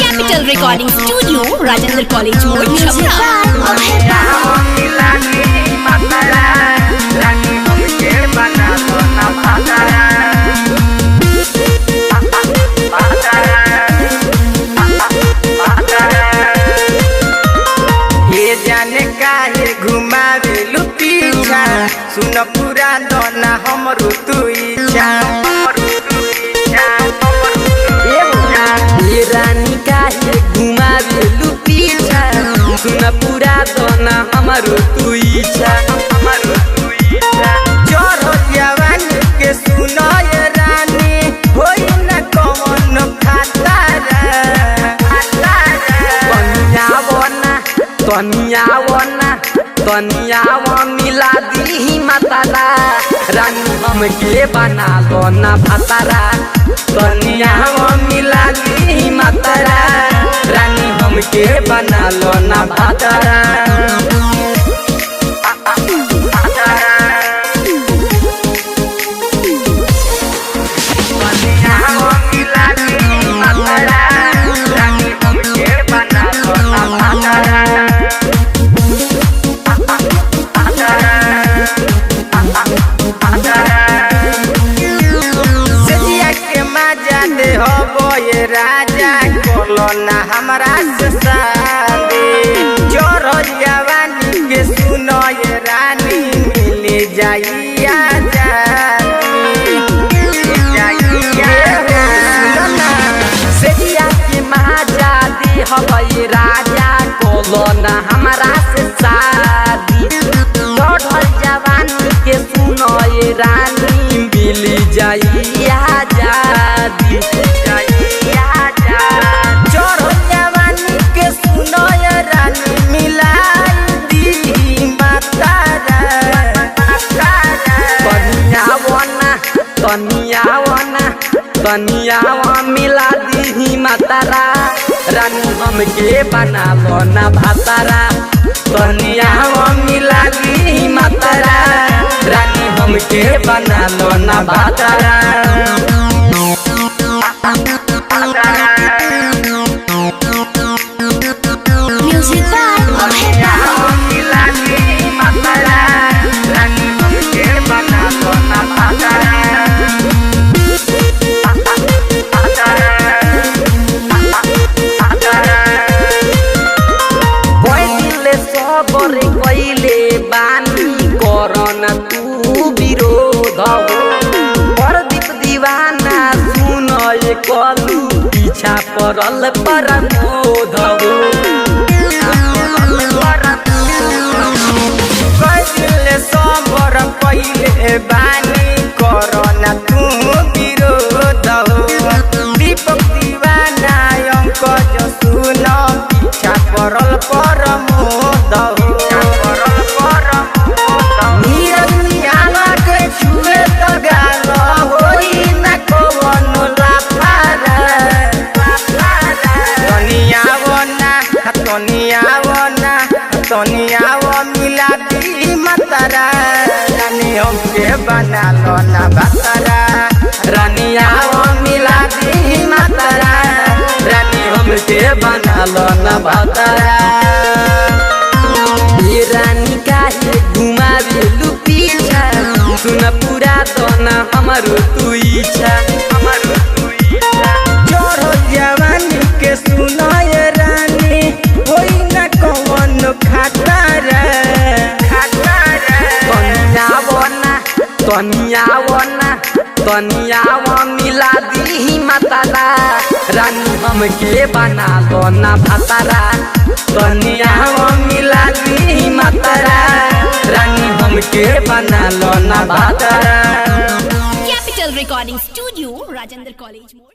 Capital Recording Studio, Rajendra College Road, सुन पूरा दोना हमरो तू इच्छा ये रानी काहे घुमावेलु पीछा सुन पूरा दोना हमरो तू इच्छा चढ़ो जवानी के सुनो ये रानी होई न कौन खतरा तनिया मिला दी मातारा रानी हमके बना लो ना भातारा तनिया मिला दी मातारा रानी हमके बना लो ना भातारा राजा कोलो ना हमरा से शादी जोरो जवानी के सुनो ये रानी मिले जाइया सेजिया के महाजादी हवाई राजा कोलो ना हमरा से शादी जोरो जवानी के सुनो ये रानी मिले जाइया जादी तनिया मिला दी मातारा रानी हमके बना लो ना भातारा तनिया मिला दी मातारा रानी हमके बना लो ना भातारा कइले बानी करना तू विरोध प्रदीप दीवाना सुन कलू पीछा पड़ल प्रमोद कइले सबर कइले बानी करना तू विरोध दीपक दीवाना अंक जो सुन पीछा पड़ल प्रमोद तनिया मिला दी मातारा रानी हमके बना लो ना भातारा रानिया मिला दी मातारा रानी हमके बना लो ना भातारा ये रानी काहे घुमावेलु पीछा सुन पूरा दोना हमरो तू इच्छा जोरो जवानी के सुनो ये रानी होई न कौन खतरा तनिया मिला दी मातारा रानी हमके बना लो ना भातारा तनिया मिला दी मातारा रानी हमके बना लो ना भातारा Capital Recording Studio, Rajendra College Road.